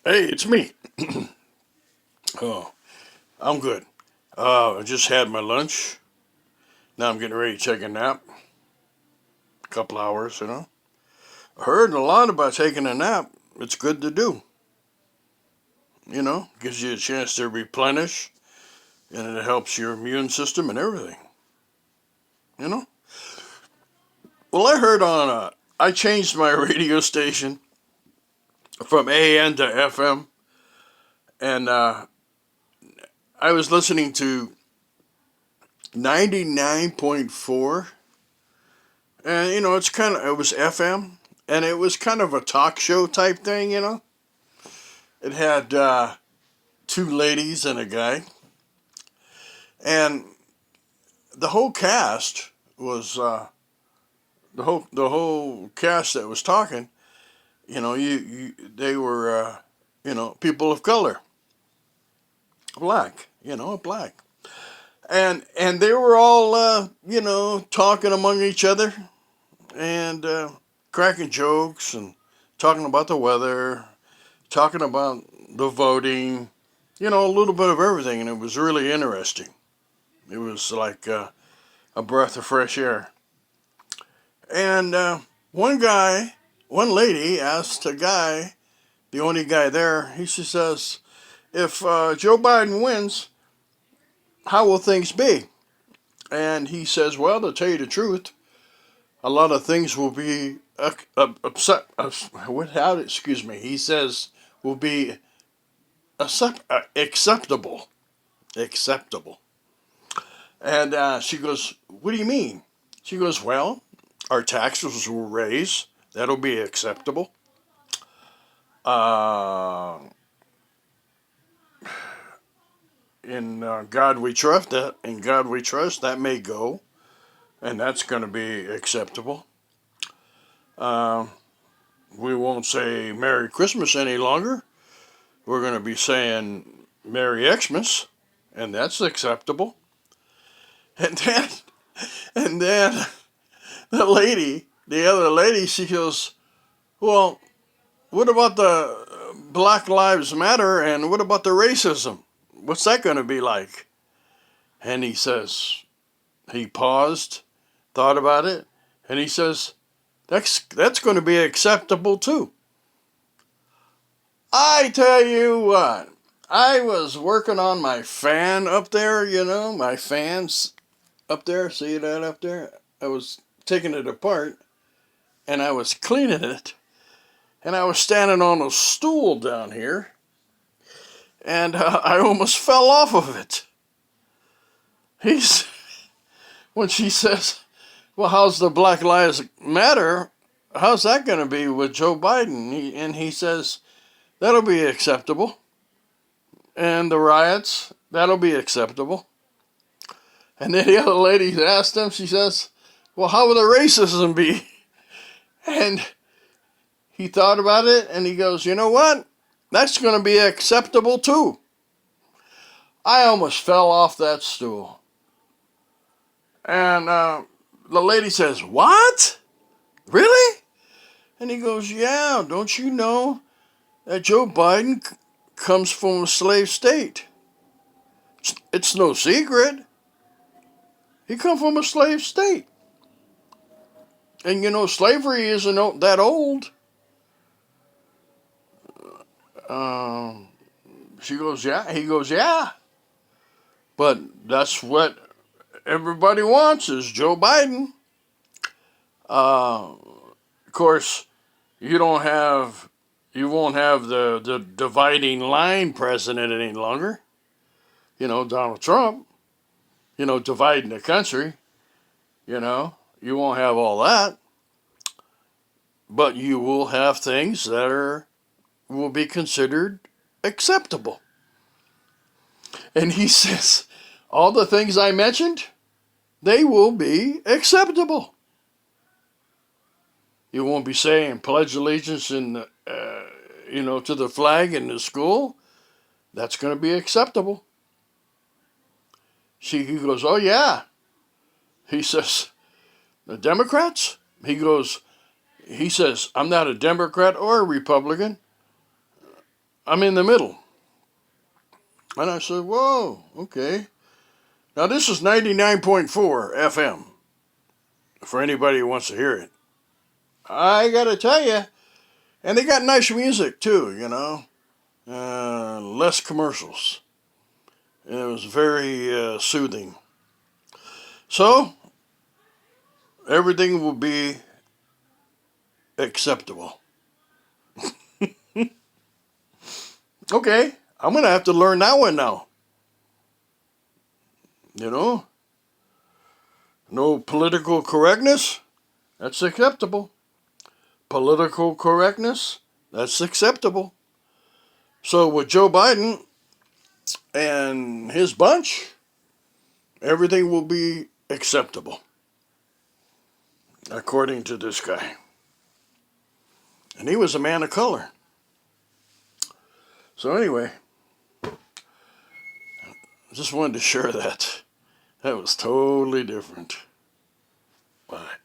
Hey, it's me. Oh, I'm good. I just had my lunch. Now I'm getting ready to take a nap. A couple hours. I heard a lot about taking a nap. It's good to do. Gives you a chance to replenish, and it helps your immune system and everything. You know. Well, I heard I changed my radio station from AM to FM, and I was listening to 99.4. And it was FM, and it was kind of a talk show type thing. It had two ladies and a guy, and the whole cast was the whole cast that was talking. They were people of color, black, and they were all talking among each other and cracking jokes and talking about the weather, talking about the voting, a little bit of everything, and it was really interesting. It was like a breath of fresh air. And one lady asked a guy, the only guy there, she says, if Joe Biden wins, how will things be? And he says, well, to tell you the truth, a lot of things will be upset. Excuse me. He says will be acceptable. Acceptable. And she goes, what do you mean? She goes, well, our taxes will raise. That'll be acceptable. Uh, in God we trust. In God we trust. That may go, and that's going to be acceptable. Uh, we won't say Merry Christmas any longer. We're going to be saying Merry Xmas, and that's acceptable. And then the other lady, she goes, well, what about the Black Lives Matter and what about the racism? What's that going to be like? And he paused, thought about it, and he says, that's going to be acceptable too. I tell you what, I was working on my fan up there, my fans up there, see that up there? I was taking it apart and I was cleaning it, and I was standing on a stool down here, and I almost fell off of it. He's when she says, "Well, how's the Black Lives Matter? How's that going to be with Joe Biden?" And he says, "That'll be acceptable." And the riots, that'll be acceptable. And then the other lady asked him, she says, "Well, how will the racism be?" And he thought about it and he goes, "You know what? That's going to be acceptable too." I almost fell off that stool. And the lady says, "What? Really?" And he goes, "Yeah, don't you know that Joe Biden comes from a slave state? It's no secret. He come from a slave state. And slavery isn't that old." Um, she goes, "Yeah." He goes, "Yeah. But that's what everybody wants is Joe Biden." Of course, you don't have, you won't have the dividing line president any longer. Donald Trump. Dividing the country. You won't have all that, but you will have things that will be considered acceptable. And he says, all the things I mentioned, they will be acceptable. You won't be saying pledge allegiance to the flag in the school. That's going to be acceptable. He goes, "Oh yeah." He says, "The Democrats?" He says, "I'm not a Democrat or a Republican. I'm in the middle. And I said, whoa, okay. Now this is 99.4 FM, for anybody who wants to hear it. I gotta tell you, and they got nice music too, you know. Less commercials. And it was very soothing. So, everything will be acceptable. Okay, I'm gonna have to learn that one now. You know, no political correctness, that's acceptable. Political correctness, that's acceptable. So with Joe Biden and his bunch, everything will be acceptable, according to this guy. And he was a man of color. So anyway, just wanted to share that. That was totally different. Bye.